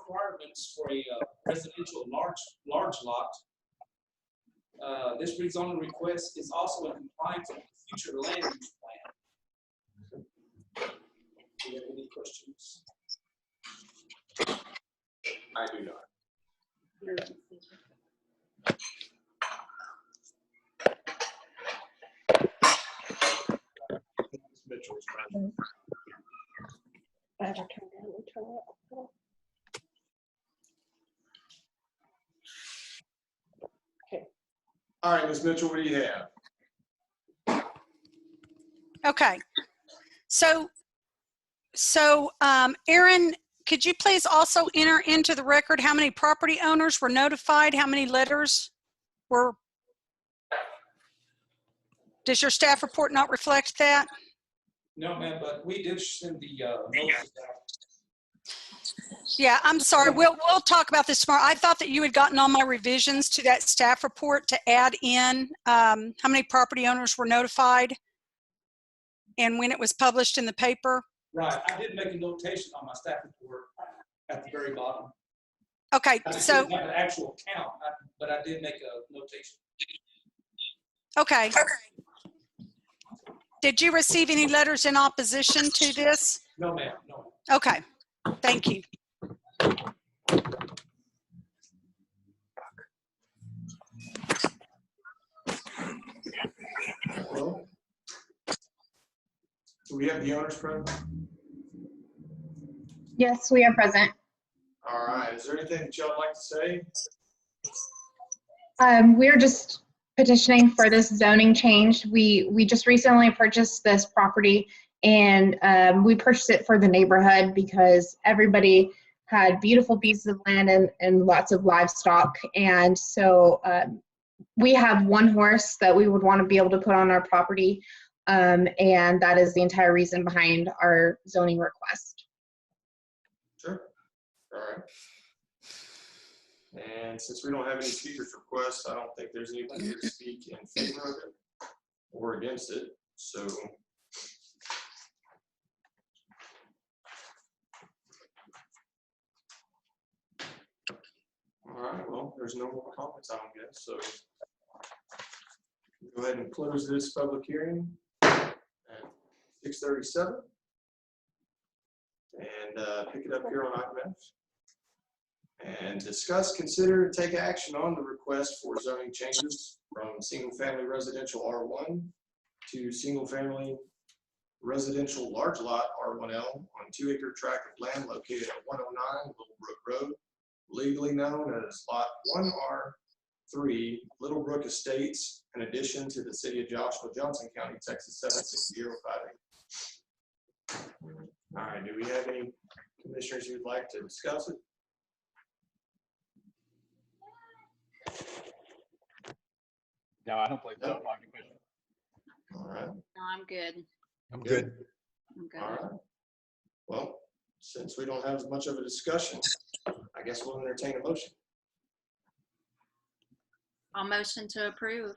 requirements for a residential large lot. This rezoning request is also in compliance with the future land use plan. Do you have any questions? I do not. Mitchell's present. I have to turn down and turn it up. Okay. All right, Ms. Mitchell, what do you have? Okay. So Aaron, could you please also enter into the record how many property owners were notified? How many letters were? Does your staff report not reflect that? No, ma'am, but we did send the notices out. Yeah, I'm sorry. We'll talk about this tomorrow. I thought that you had gotten all my revisions to that staff report to add in how many property owners were notified and when it was published in the paper. Right, I did make a notation on my staff report at the very bottom. Okay, I so didn't have an actual count, but I did make a notation. okay. Did you receive any letters in opposition to this? No, ma'am, no. Okay, thank you. Well, do we have the owners present? Yes, we are present. All right, is there anything that y'all would like to say? We're just petitioning for this zoning change. We just recently purchased this property, and we purchased it for the neighborhood because everybody had beautiful pieces of land and lots of livestock. And so we have one horse that we would want to be able to put on our property. And that is the entire reason behind our zoning request. Sure. All right. And since we don't have any speakers requests, I don't think there's anybody here to speak in favor of it or against it. So all right, well, there's no more comments, I don't guess. So go ahead and close this public hearing at 6:37 and pick it up here on item F. And discuss, consider, and take action on the request for zoning changes from single-family residential R1 to single-family residential large lot R1L on 2-acre tract of land located at 109 Little Brook Road, legally known as Lot 1R3, Little Brook Estates, in addition to the city of Joshua, Johnson County, Texas 76058. All right, do we have any commissioners who'd like to discuss it? No, I don't believe so. All right. No, I'm good. I'm good. I'm good. All right. Well, since we don't have as much of a discussion, I guess we'll entertain a motion. I'll motion to approve.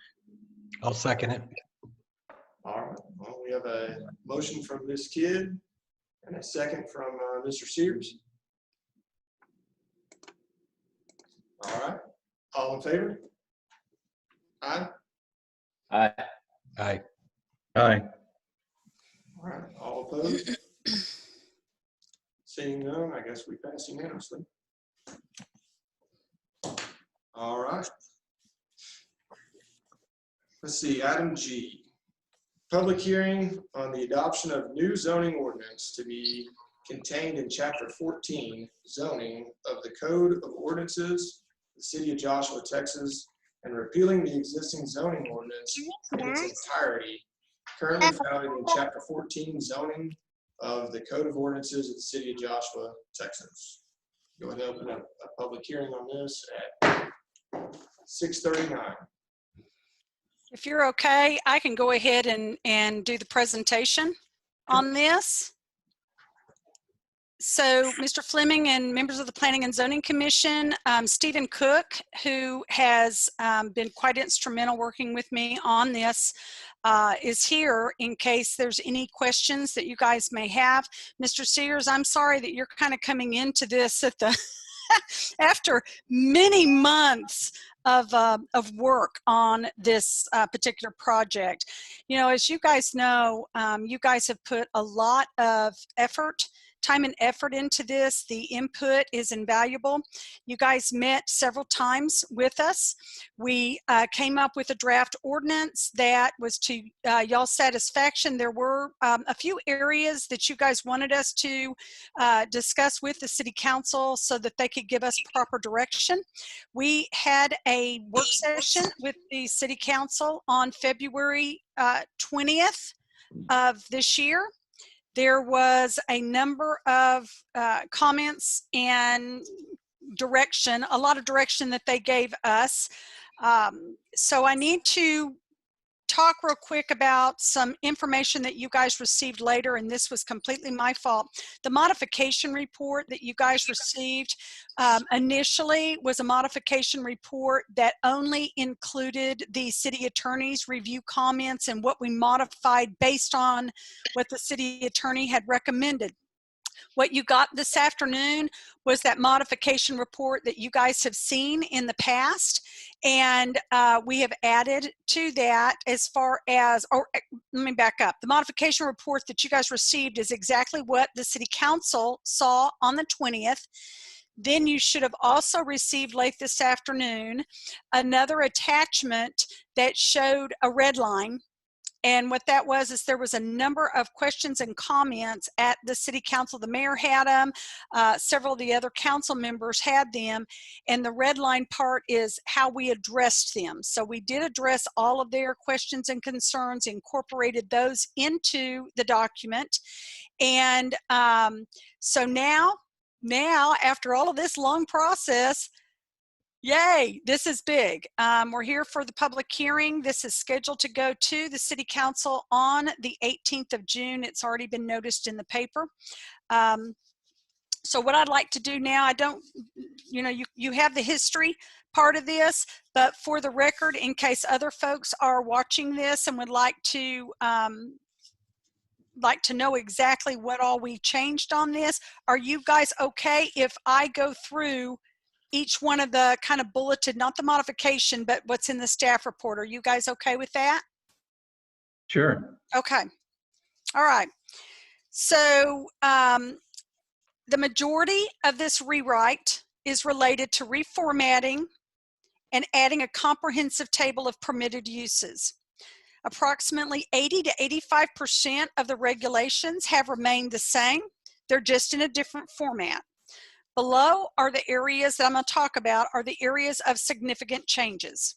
I'll second it. All right. Well, we have a motion from Ms. Kidd and a second from Mr. Sears. All right. All in favor? Aye. Aye. Aye. Aye. All right. All opposed? Seeing none, I guess we pass unanimously. All right. Let's see, item G. Public hearing on the adoption of new zoning ordinance to be contained in Chapter 14, zoning of the Code of Ordinances, the City of Joshua, Texas, and repealing the existing zoning ordinance in its entirety, currently found in Chapter 14, zoning of the Code of Ordinances of the City of Joshua, Texas. Go ahead and open up a public hearing on this at 6:39. If you're okay, I can go ahead and do the presentation on this. So Mr. Fleming and members of the Planning and Zoning Commission, Stephen Cook, who has been quite instrumental working with me on this, is here in case there's any questions that you guys may have. Mr. Sears, I'm sorry that you're kind of coming into this at the after many months of work on this particular project. You know, as you guys know, you guys have put a lot of time and effort into this. The input is invaluable. You guys met several times with us. We came up with a draft ordinance that was to y'all's satisfaction. There were a few areas that you guys wanted us to discuss with the City Council so that they could give us proper direction. We had a work session with the City Council on February 20th of this year. There was a number of comments and direction, a lot of direction that they gave us. So I need to talk real quick about some information that you guys received later, and this was completely my fault. The modification report that you guys received initially was a modification report that only included the city attorney's review comments and what we modified based on what the city attorney had recommended. What you got this afternoon was that modification report that you guys have seen in the past, and we have added to that as far as, or let me back up. The modification report that you guys received is exactly what the City Council saw on the 20th. Then you should have also received late this afternoon another attachment that showed a red line. And what that was is there was a number of questions and comments at the City Council. The mayor had them, several of the other council members had them, and the red line part is how we addressed them. So we did address all of their questions and concerns, incorporated those into the document. And so now after all of this long process, yay, this is big. We're here for the public hearing. This is scheduled to go to the City Council on the 18th of June. It's already been noticed in the paper. So what I'd like to do now, I don't, you know, you have the history part of this, but for the record, in case other folks are watching this and would like to know exactly what all we changed on this, are you guys okay if I go through each one of the kind of bulleted, not the modification, but what's in the staff report? Are you guys okay with that? Sure. Okay. All right. So the majority of this rewrite is related to reformatting and adding a comprehensive table of permitted uses. Approximately 80 to 85% of the regulations have remained the same. They're just in a different format. Below are the areas that I'm going to talk about are the areas of significant changes.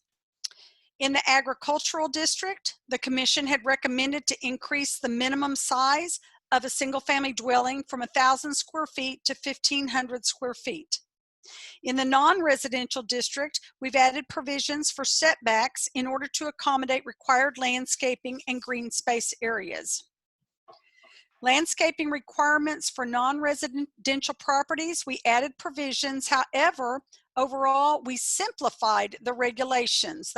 In the agricultural district, the commission had recommended to increase the minimum size of a single-family dwelling from 1,000 square feet to 1,500 square feet. In the non-residential district, we've added provisions for setbacks in order to accommodate required landscaping and green space areas. Landscaping requirements for non-residential properties, we added provisions. However, overall, we simplified the regulations.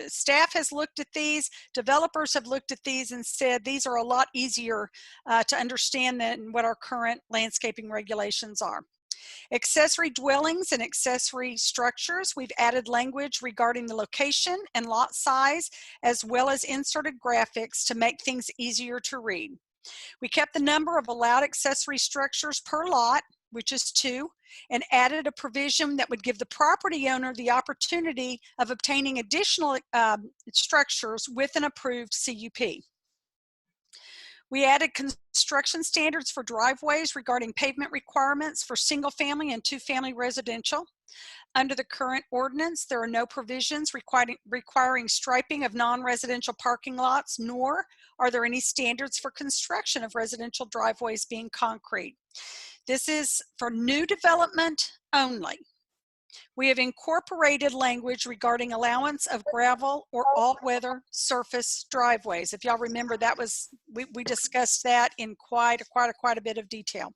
Staff has looked at these, developers have looked at these and said these are a lot easier to understand than what our current landscaping regulations are. Accessory dwellings and accessory structures, we've added language regarding the location and lot size, as well as inserted graphics to make things easier to read. We kept the number of allowed accessory structures per lot, which is 2, and added a provision that would give the property owner the opportunity of obtaining additional structures with an approved CUP. We added construction standards for driveways regarding pavement requirements for single-family and two-family residential. Under the current ordinance, there are no provisions requiring striping of non-residential parking lots, nor are there any standards for construction of residential driveways being concrete. This is for new development only. We have incorporated language regarding allowance of gravel or all-weather surface driveways. If y'all remember, that was we discussed that in quite a bit of detail.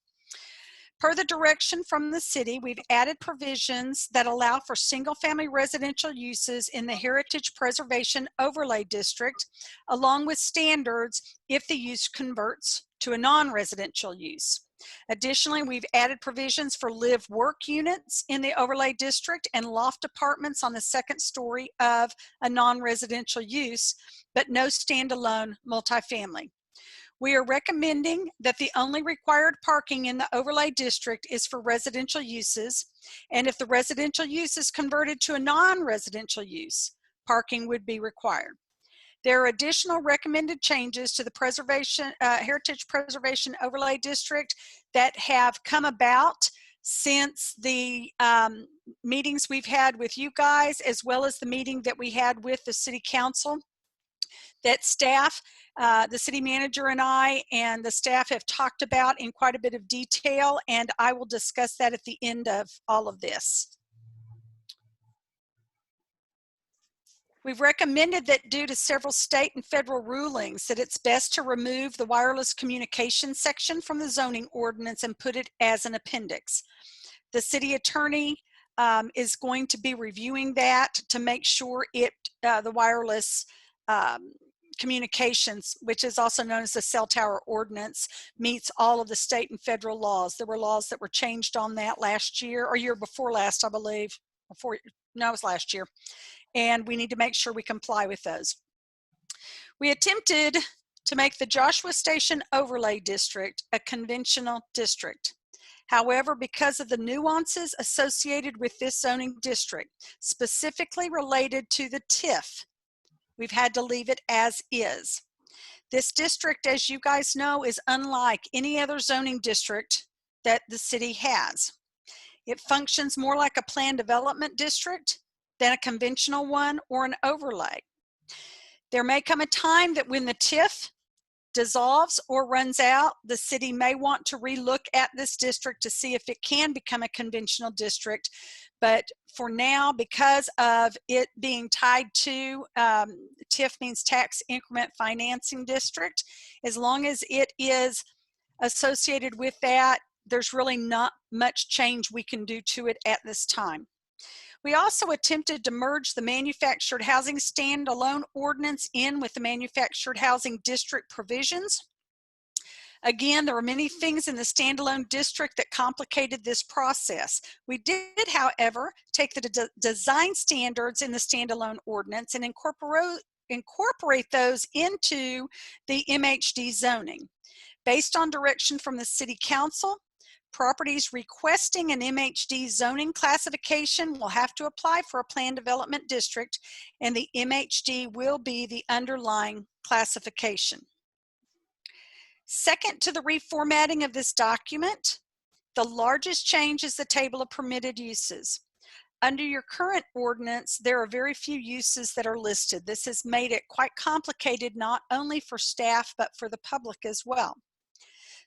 Per the direction from the city, we've added provisions that allow for single-family residential uses in the Heritage Preservation Overlay District, along with standards if the use converts to a non-residential use. Additionally, we've added provisions for live-work units in the overlay district and loft apartments on the second story of a non-residential use, but no standalone multifamily. We are recommending that the only required parking in the overlay district is for residential uses, and if the residential use is converted to a non-residential use, parking would be required. There are additional recommended changes to the Heritage Preservation Overlay District that have come about since the meetings we've had with you guys, as well as the meeting that we had with the City Council, that staff, the city manager and I and the staff have talked about in quite a bit of detail, and I will discuss that at the end of all of this. We've recommended that due to several state and federal rulings that it's best to remove the wireless communication section from the zoning ordinance and put it as an appendix. The city attorney is going to be reviewing that to make sure the wireless communications, which is also known as the cell tower ordinance, meets all of the state and federal laws. There were laws that were changed on that last year or year before last, I believe. No, it was last year. And we need to make sure we comply with those. We attempted to make the Joshua Station Overlay District a conventional district. However, because of the nuances associated with this zoning district, specifically related to the TIF, we've had to leave it as is. This district, as you guys know, is unlike any other zoning district that the city has. It functions more like a planned development district than a conventional one or an overlay. There may come a time that when the TIF dissolves or runs out, the city may want to relook at this district to see if it can become a conventional district. But for now, because of it being tied to, TIF means Tax Increment Financing District, as long as it is associated with that, there's really not much change we can do to it at this time. We also attempted to merge the manufactured housing standalone ordinance in with the manufactured housing district provisions. Again, there were many things in the standalone district that complicated this process. We did, however, take the design standards in the standalone ordinance and incorporate those into the MHD zoning. Based on direction from the City Council, properties requesting an MHD zoning classification will have to apply for a planned development district, and the MHD will be the underlying classification. Second to the reformatting of this document, the largest change is the table of permitted uses. Under your current ordinance, there are very few uses that are listed. This has made it quite complicated, not only for staff, but for the public as well.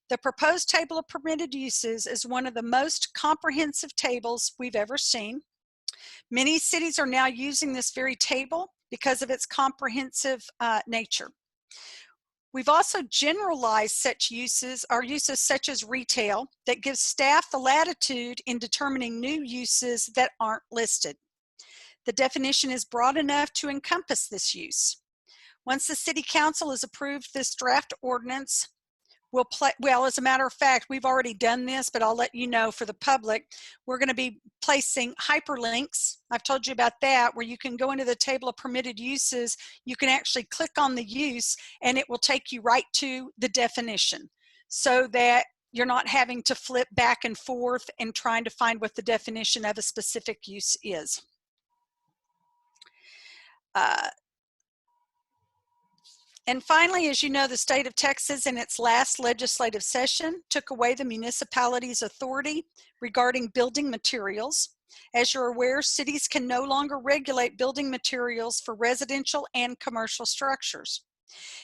The proposed table of permitted uses is one of the most comprehensive tables we've ever seen. Many cities are now using this very table because of its comprehensive nature. We've also generalized such uses, or uses such as retail, that gives staff the latitude in determining new uses that aren't listed. The definition is broad enough to encompass this use. Once the City Council has approved this draft ordinance, well, as a matter of fact, we've already done this, but I'll let you know for the public, we're going to be placing hyperlinks. I've told you about that, where you can go into the table of permitted uses. You can actually click on the use and it will take you right to the definition, so that you're not having to flip back and forth and trying to find what the definition of a specific use is. And finally, as you know, the state of Texas in its last legislative session took away the municipality's authority regarding building materials. As you're aware, cities can no longer regulate building materials for residential and commercial structures.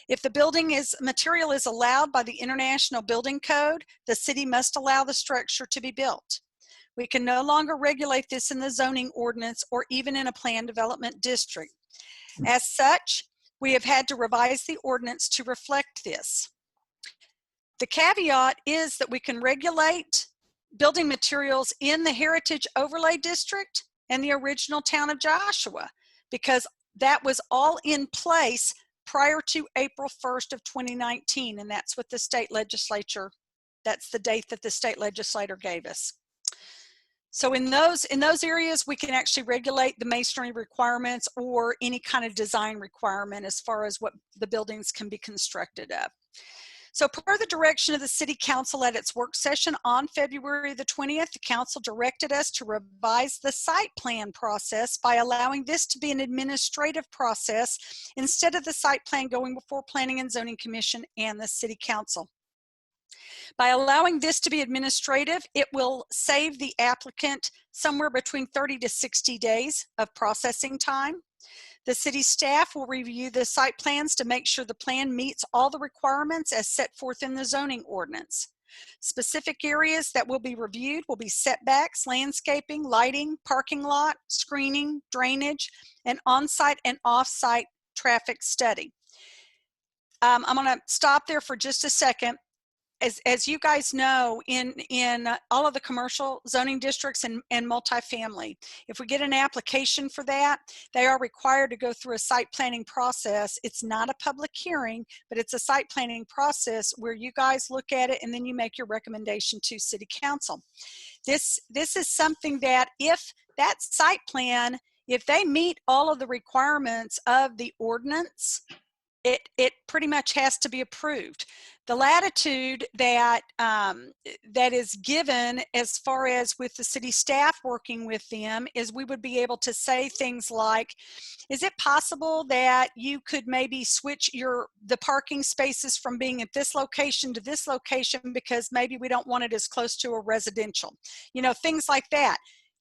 If the material is allowed by the International Building Code, the city must allow the structure to be built. We can no longer regulate this in the zoning ordinance or even in a planned development district. As such, we have had to revise the ordinance to reflect this. The caveat is that we can regulate building materials in the Heritage Overlay District and the original town of Joshua, because that was all in place prior to April 1st of 2019, and that's what the state legislature That's the date that the state legislator gave us. So in those areas, we can actually regulate the masonry requirements or any kind of design requirement as far as what the buildings can be constructed of. So per the direction of the City Council at its work session on February the 20th, the Council directed us to revise the site plan process by allowing this to be an administrative process instead of the site plan going before Planning and Zoning Commission and the City Council. By allowing this to be administrative, it will save the applicant somewhere between 30 to 60 days of processing time. The city staff will review the site plans to make sure the plan meets all the requirements as set forth in the zoning ordinance. Specific areas that will be reviewed will be setbacks, landscaping, lighting, parking lot, screening, drainage, and on-site and off-site traffic study. I'm going to stop there for just a second. As you guys know, in all of the commercial zoning districts and multifamily, if we get an application for that, they are required to go through a site planning process. It's not a public hearing, but it's a site planning process where you guys look at it and then you make your recommendation to City Council. This is something that if that site plan, if they meet all of the requirements of the ordinance, it pretty much has to be approved. The latitude that that is given as far as with the city staff working with them is we would be able to say things like, is it possible that you could maybe switch the parking spaces from being at this location to this location because maybe we don't want it as close to a residential, you know, things like that.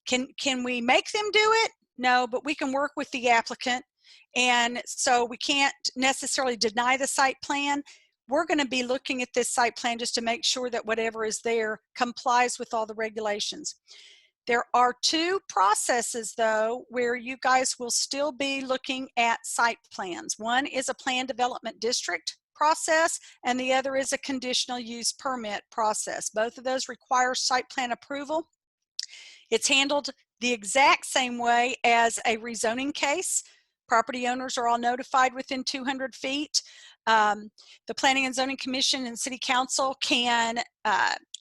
Can we make them do it? No, but we can work with the applicant. And so we can't necessarily deny the site plan. We're going to be looking at this site plan just to make sure that whatever is there complies with all the regulations. There are two processes, though, where you guys will still be looking at site plans. One is a plan development district process, and the other is a conditional use permit process. Both of those require site plan approval. It's handled the exact same way as a rezoning case. Property owners are all notified within 200 feet. The Planning and Zoning Commission and City Council can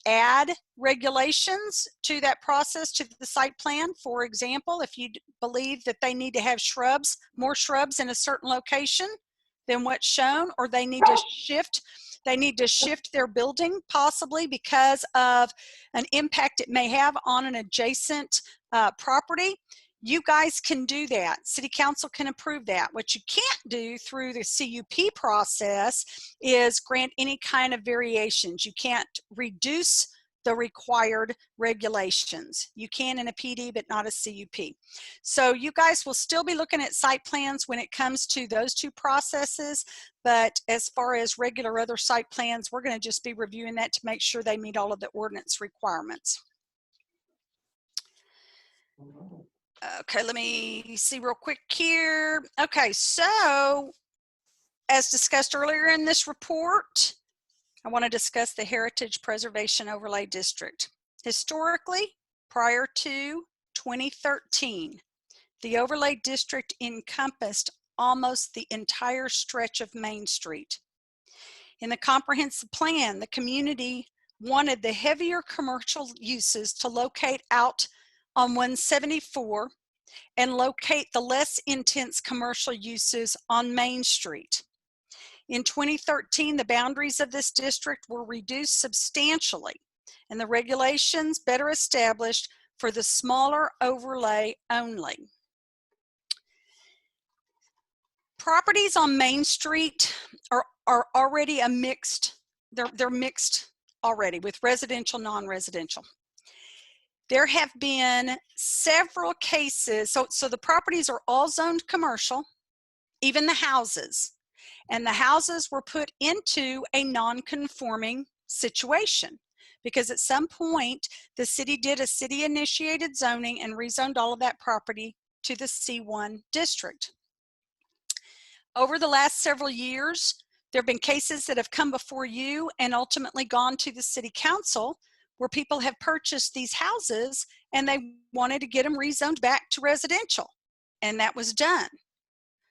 add regulations to that process to the site plan. For example, if you believe that they need to have shrubs, more shrubs in a certain location than what's shown, or they need to shift their building possibly because of an impact it may have on an adjacent property, you guys can do that. City Council can approve that. What you can't do through the CUP process is grant any kind of variations. You can't reduce the required regulations. You can in a PD, but not a CUP. So you guys will still be looking at site plans when it comes to those two processes. But as far as regular other site plans, we're going to just be reviewing that to make sure they meet all of the ordinance requirements. Okay, let me see real quick here. Okay, so as discussed earlier in this report, I want to discuss the Heritage Preservation Overlay District. Historically, prior to 2013, the overlay district encompassed almost the entire stretch of Main Street. In the comprehensive plan, the community wanted the heavier commercial uses to locate out on 174 and locate the less intense commercial uses on Main Street. In 2013, the boundaries of this district were reduced substantially and the regulations better established for the smaller overlay only. Properties on Main Street are already a mixed, they're mixed already with residential, non-residential. There have been several cases, so the properties are all zoned commercial, even the houses, and the houses were put into a non-conforming situation because at some point the city did a city-initiated zoning and rezoned all of that property to the C1 district. Over the last several years, there have been cases that have come before you and ultimately gone to the City Council where people have purchased these houses and they wanted to get them rezoned back to residential, and that was done.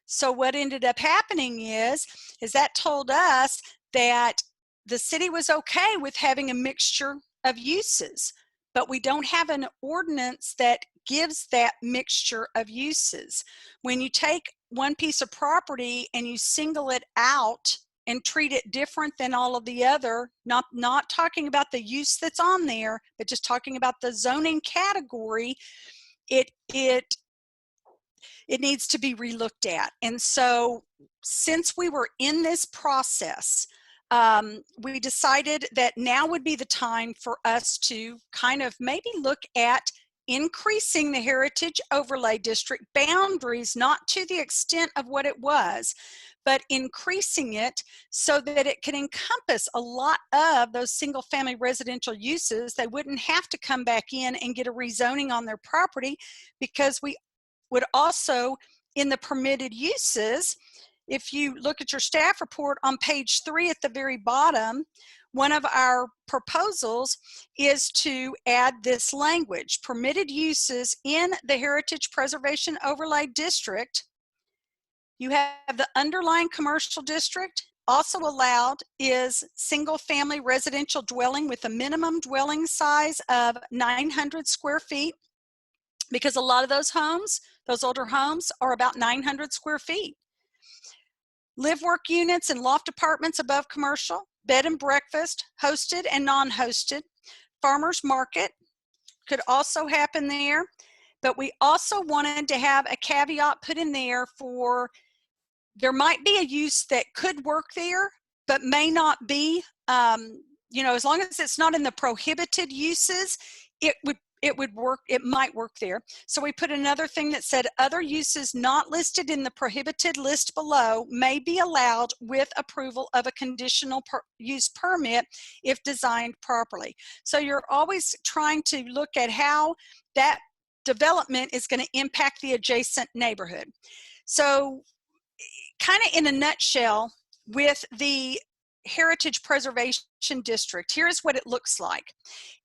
So what ended up happening is that told us that the city was okay with having a mixture of uses, but we don't have an ordinance that gives that mixture of uses. When you take one piece of property and you single it out and treat it different than all of the other, not talking about the use that's on there, but just talking about the zoning category, it needs to be relooked at. And so since we were in this process, we decided that now would be the time for us to kind of maybe look at increasing the heritage overlay district boundaries, not to the extent of what it was, but increasing it so that it can encompass a lot of those single family residential uses. They wouldn't have to come back in and get a rezoning on their property, because we would also, in the permitted uses, if you look at your staff report on page 3 at the very bottom, one of our proposals is to add this language: permitted uses in the Heritage Preservation Overlay District. You have the underlying commercial district. Also allowed is single family residential dwelling with a minimum dwelling size of 900 square feet, because a lot of those homes, those older homes, are about 900 square feet. Live work units and loft apartments above commercial, bed and breakfast, hosted and non-hosted. Farmers market could also happen there, but we also wanted to have a caveat put in there for, there might be a use that could work there, but may not be, as long as it's not in the prohibited uses, it would work, it might work there. So we put another thing that said other uses not listed in the prohibited list below may be allowed with approval of a conditional use permit if designed properly. So you're always trying to look at how that development is going to impact the adjacent neighborhood. So kind of in a nutshell, with the Heritage Preservation District, here's what it looks like.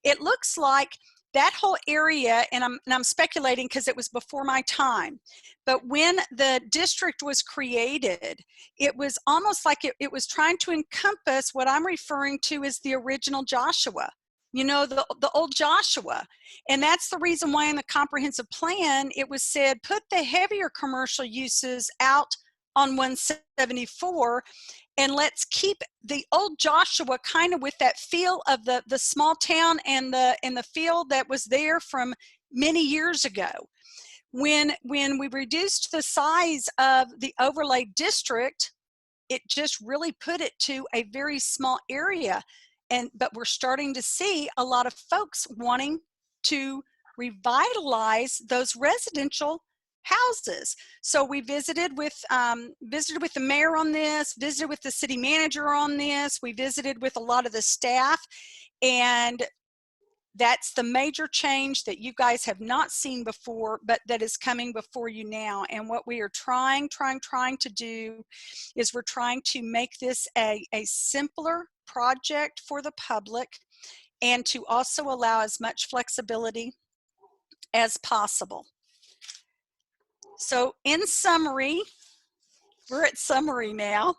It looks like that whole area, and I'm speculating because it was before my time, but when the district was created, it was almost like it was trying to encompass what I'm referring to as the original Joshua, the old Joshua. And that's the reason why in the comprehensive plan, it was said, put the heavier commercial uses out on 174, and let's keep the old Joshua kind of with that feel of the small town and the feel that was there from many years ago. When we reduced the size of the overlay district, it just really put it to a very small area. But we're starting to see a lot of folks wanting to revitalize those residential houses. So we visited with the mayor on this, visited with the city manager on this, we visited with a lot of the staff, and that's the major change that you guys have not seen before, but that is coming before you now. And what we are trying to do is we're trying to make this a simpler project for the public, and to also allow as much flexibility as possible. So in summary, we're at summary now.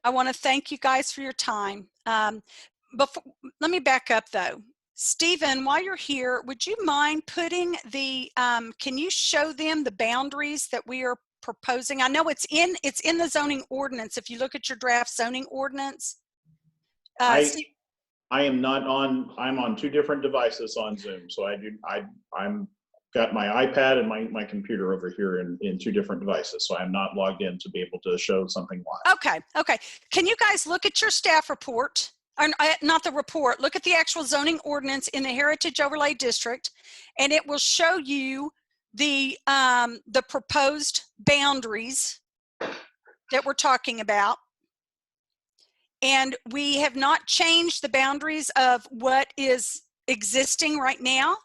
I want to thank you guys for your time. Let me back up though. Stephen, while you're here, would you mind putting the, can you show them the boundaries that we are proposing? I know it's in the zoning ordinance. If you look at your draft zoning ordinance. I am not on, I'm on 2 different devices on Zoom. So I'm got my iPad and my computer over here in 2 different devices. So I'm not logged in to be able to show something live. Okay. Can you guys look at your staff report, or not the report, look at the actual zoning ordinance in the Heritage Overlay District, and it will show you the proposed boundaries that we're talking about. And we have not changed the boundaries of what is existing right now.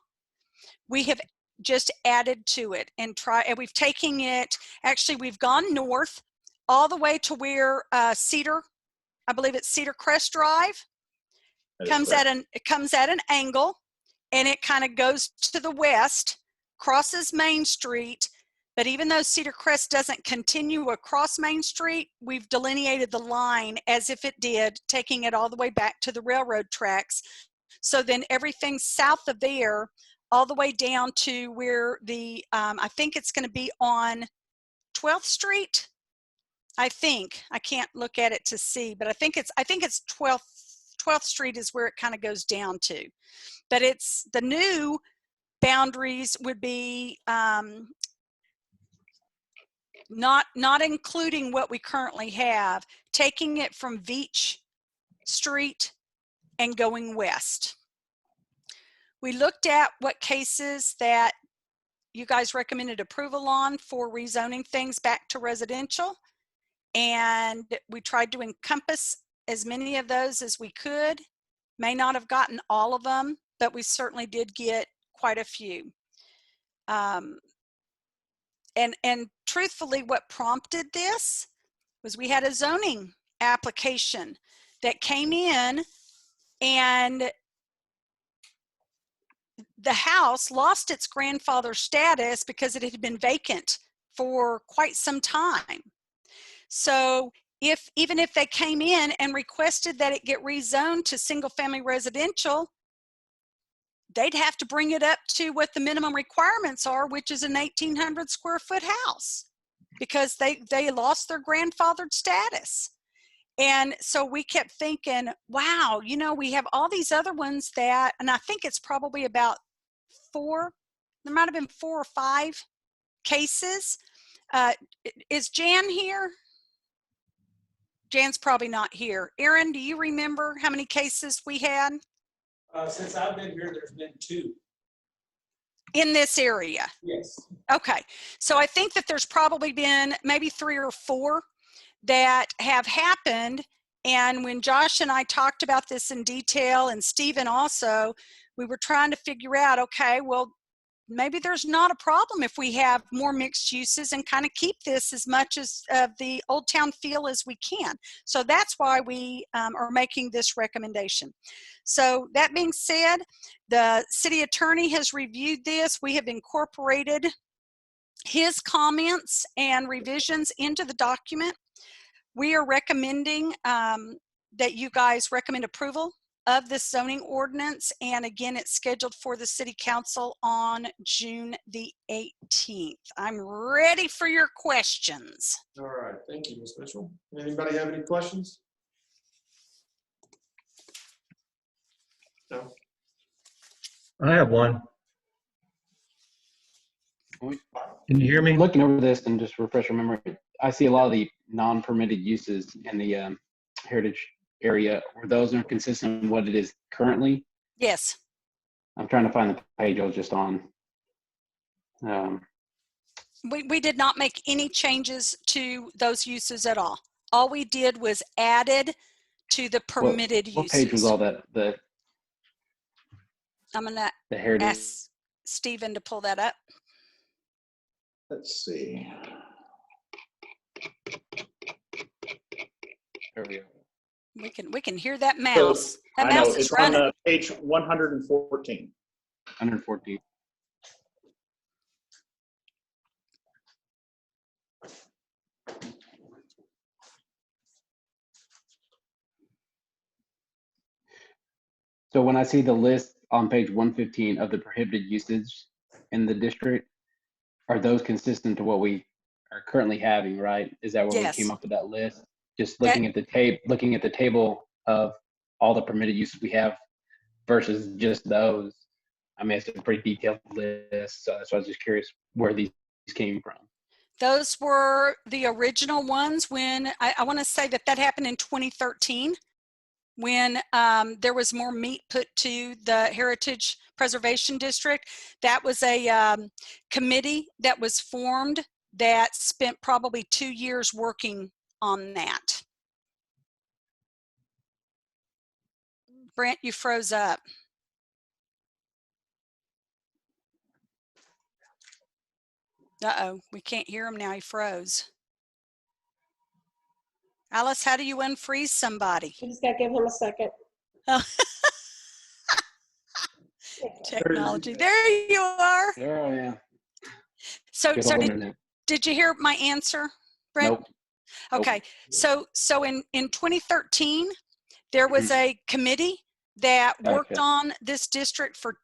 We have just added to it and we've taken it, actually we've gone north all the way to where Cedar, I believe it's Cedar Crest Drive, it comes at an angle, and it kind of goes to the west, crosses Main Street, But even though Cedar Crest doesn't continue across Main Street, we've delineated the line as if it did, taking it all the way back to the railroad tracks. So then everything south of there, all the way down to where the, I think it's going to be on 12th Street. I can't look at it to see, but I think it's 12th Street is where it kind of goes down to. But it's the new boundaries would be not including what we currently have, taking it from Veach Street and going west. We looked at what cases that you guys recommended approval on for rezoning things back to residential, and we tried to encompass as many of those as we could. May not have gotten all of them, but we certainly did get quite a few. And truthfully, what prompted this was we had a zoning application that came in, and the house lost its grandfather status because it had been vacant for quite some time. So even if they came in and requested that it get rezoned to single family residential, they'd have to bring it up to what the minimum requirements are, which is an 1,800 square foot house, because they lost their grandfathered status. And so we kept thinking, wow, you know, we have all these other ones that, and I think it's probably about there might have been 4 or 5 cases. Is Jan here? Jan's probably not here. Aaron, do you remember how many cases we had? Since I've been here, there's been 2. In this area? Yes. Okay. So I think that there's probably been maybe 3 or 4 that have happened. And when Josh and I talked about this in detail, and Stephen also, we were trying to figure out, okay, well, maybe there's not a problem if we have more mixed uses and kind of keep this as much as the Old Town feel as we can. So that's why we are making this recommendation. So that being said, the city attorney has reviewed this. We have incorporated his comments and revisions into the document. We are recommending that you guys recommend approval of this zoning ordinance. And again, it's scheduled for the city council on June the 18th. I'm ready for your questions. All right, thank you, Ms. Mitchell. Anybody have any questions? No? I have one. Can you hear me? Looking over this and just refresh your memory, I see a lot of the non-permitted uses in the heritage area. Were those inconsistent with what it is currently? Yes. I'm trying to find the page I was just on. We did not make any changes to those uses at all. All we did was added to the permitted uses. What page was all that? I'm gonna The heritage. ask Stephen to pull that up. Let's see. There we go. We can hear that mouse. So, That I know, mouse is it's on running. page 114. 114. So when I see the list on page 115 of the prohibited usage in the district, are those consistent to what we are currently having, right? Is that where Yes. we came up with that list? Just looking at the table of all the permitted uses we have versus just those. I mean, it's a pretty detailed list, so that's why I was just curious where these came from. Those were the original ones when I want to say that happened in 2013 when there was more meat put to the Heritage Preservation District. That was a committee that was formed that spent probably 2 years working on that. Brent, you froze up. Uh-oh, we can't hear him now. He froze. Alice, how do you unfreeze somebody? You just gotta give him a second. Oh. Technology. There you are. There I am. So Good old did, internet. Did you hear my answer, Brent? Nope. Nope. Okay, so in 2013, there was a committee that worked Gotcha. on this district for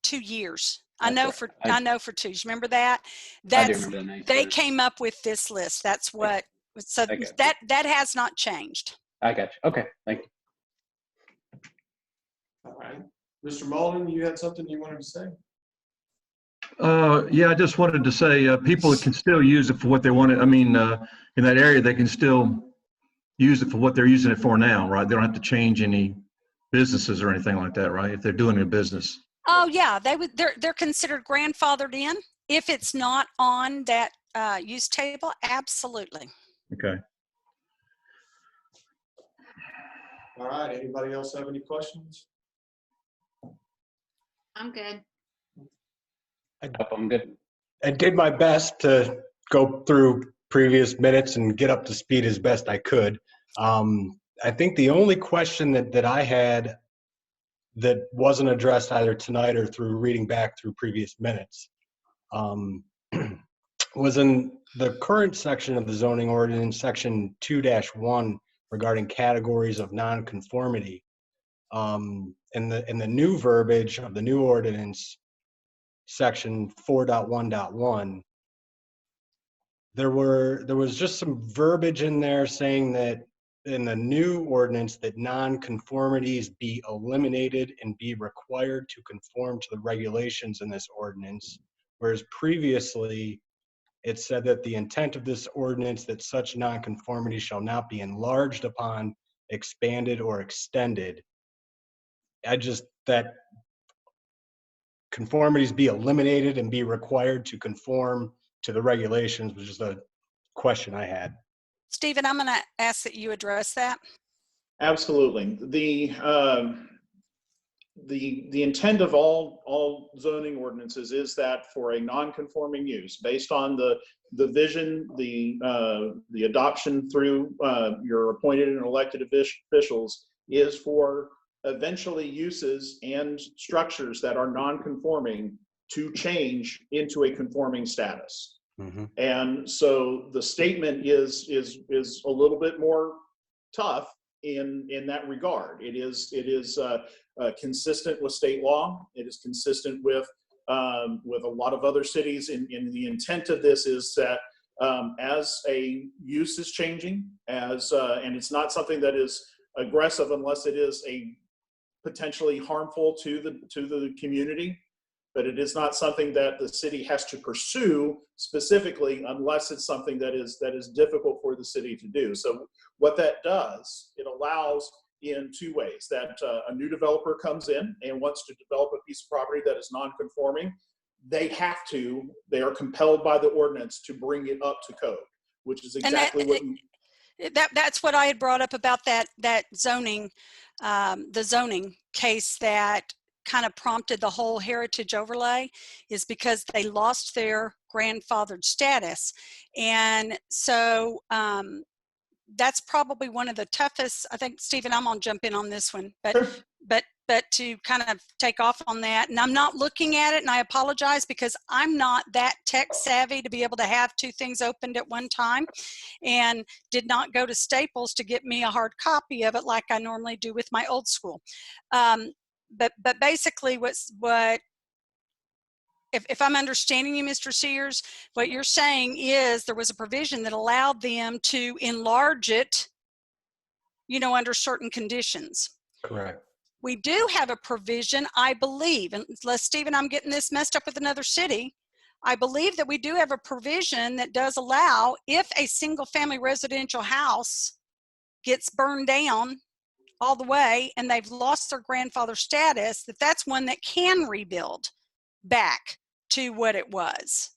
2 years. I know That's for right. I know for 2. You remember that? I do That's remember the name. they came up with this list. That's what. So I got you. that has not changed. I got you. Okay, thank you. All right. Mr. Malden, you had something you wanted to say? Yeah, I just wanted to say, people can still use it for what they want it. I mean, in that area, they can still use it for what they're using it for now, right? They don't have to change any businesses or anything like that, right? If they're doing a business. Oh yeah, they're considered grandfathered in if it's not on that use table. Absolutely. Okay. All right, anybody else have any questions? I'm good. I'm good. I did my best to go through previous minutes and get up to speed as best I could. I think the only question that I had that wasn't addressed either tonight or through reading back through previous minutes was in the current section of the zoning ordinance, section 2-1, regarding categories of nonconformity. In the new verbiage of the new ordinance, section 4.1.1, there was just some verbiage in there saying that in the new ordinance that nonconformities be eliminated and be required to conform to the regulations in this ordinance, whereas previously it said that the intent of this ordinance that such nonconformity shall not be enlarged upon, expanded, or extended. That conformities be eliminated and be required to conform to the regulations was just a question I had. Stephen, I'm going to ask that you address that. Absolutely. The intent of all zoning ordinances is that for a non-conforming use, based on the vision, the adoption through your appointed and elected officials, is for eventually uses and structures that are non-conforming to change into a conforming status. Mm-hmm. And so the statement is a little bit more tough in that regard. It is consistent with state law. It is consistent with a lot of other cities. In the intent of this is that as a use is changing, and it's not something that is aggressive unless it is a potentially harmful to the community, but it is not something that the city has to pursue specifically unless it's something that is difficult for the city to do. So what that does, it allows in two ways: that a new developer comes in and wants to develop a piece of property that is non-conforming, they are compelled by the ordinance to bring it up to code, which is exactly that's what I had brought up about that zoning, the zoning case that kind of prompted the whole heritage overlay, is because they lost their grandfathered status. And so that's probably one of the toughest. I think, Stephen, I'm gonna jump in on this one, but to kind of take off on that, and I'm not looking at it, and I apologize because I'm not that tech savvy to be able to have two things opened at one time, and did not go to Staples to get me a hard copy of it like I normally do with my old school. But basically if I'm understanding you, Mr. Sears, what you're saying is there was a provision that allowed them to enlarge it, under certain conditions. Correct. We do have a provision, I believe, unless, Stephen, I'm getting this messed up with another city, I believe that we do have a provision that does allow, if a single family residential house gets burned down all the way and they've lost their grandfather status, that's one that can rebuild back to what it was.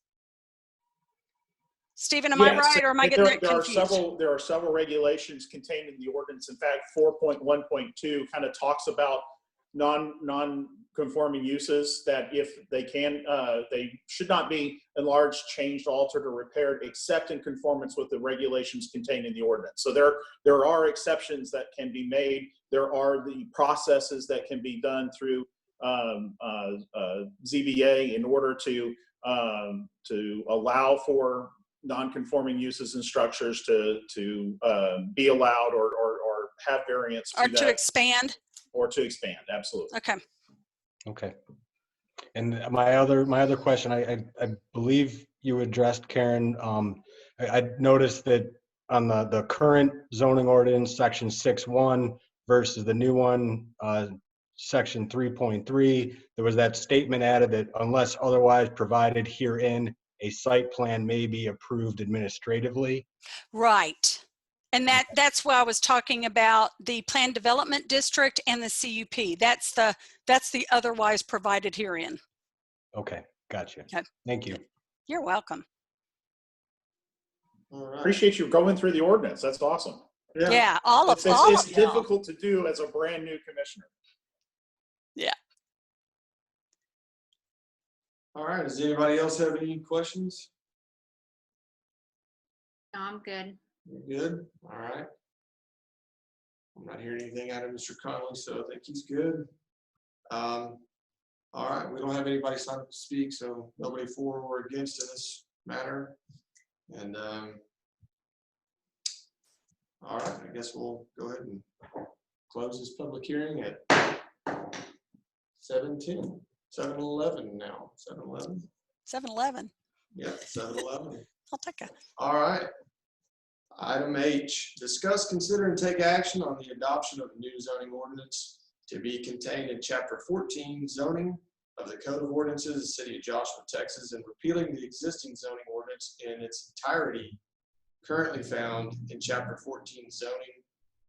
Stephen, am I right, or am I getting that confused? There are several regulations contained in the ordinance. In fact, 4.1.2 kind of talks about non-conforming uses, that if they should not be enlarged, changed, altered, or repaired except in conformance with the regulations contained in the ordinance. So there are exceptions that can be made. There are the processes that can be done through ZBA in order to to allow for non-conforming uses and structures to be allowed or have variance to Or that. to expand? Or to expand, absolutely. Okay. Okay. And my other question, I believe you addressed, Karen. I noticed that on the current zoning ordinance, section 6.1 versus the new one, section 3.3, there was that statement added that unless otherwise provided herein, a site plan may be approved administratively. Right. And that's why I was talking about the Planned Development District and the CUP. That's the otherwise provided herein. Okay, gotcha. Okay. Thank you. You're welcome. All right. Appreciate you going through the ordinance. That's awesome. Yeah, all of It's y'all. difficult to do as a brand new commissioner. Yeah. All right, does anybody else have any questions? No, I'm good. You're good? All right. I'm not hearing anything out of Mr. Conley, so I think he's good. All right, we don't have anybody signed up to speak, so nobody for or against in this matter. And all right, I guess we'll go ahead and close this public hearing at 7:10, 7:11 now, 7:11. 7-Eleven. Yeah, 7:11. I'll take a. All right. Item H, discuss, consider, and take action on the adoption of a new zoning ordinance to be contained in Chapter 14 zoning of the Code of Ordinances of the City of Joshua, Texas, and repealing the existing zoning ordinance in its entirety currently found in Chapter 14 zoning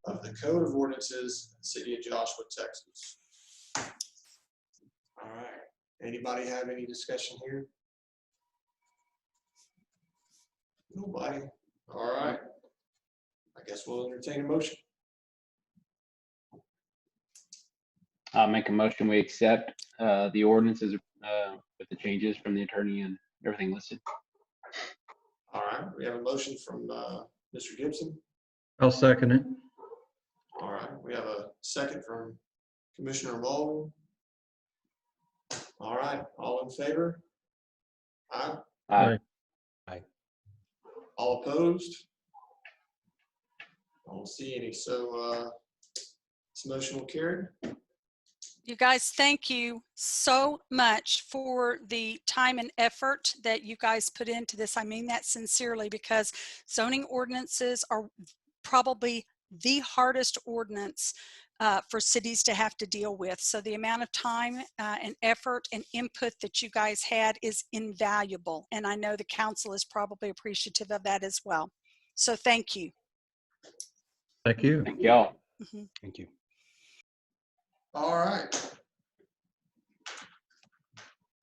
of the Code of Ordinances of the City of Joshua, Texas. All right. Anybody have any discussion here? Nobody. All right. I guess we'll entertain a motion. I'll make a motion, we accept the ordinances with the changes from the attorney and everything listed. All right, we have a motion from Mr. Gibson. I'll second it. All right, we have a second from Commissioner Baldwin. All right, all in favor? Aye. Aye. All opposed? I don't see any, so this motion will carry. You guys, thank you so much for the time and effort that you guys put into this. I mean that sincerely, because zoning ordinances are probably the hardest ordinance for cities to have to deal with. So the amount of time and effort and input that you guys had is invaluable. And I know the council is probably appreciative of that as well. So thank you. Thank you. Thank y'all. Mm-hmm. Thank you. All right.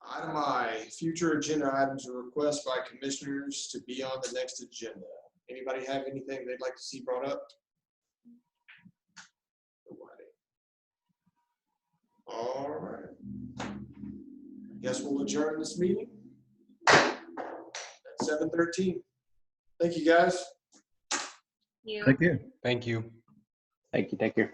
Item I, future agenda items or requests by commissioners to be on the next agenda. Anybody have anything they'd like to see brought up? Nobody. All right. Guess we'll adjourn this meeting at 7:13. Thank you, guys. You. Thank you. Thank you. Thank you. Take care.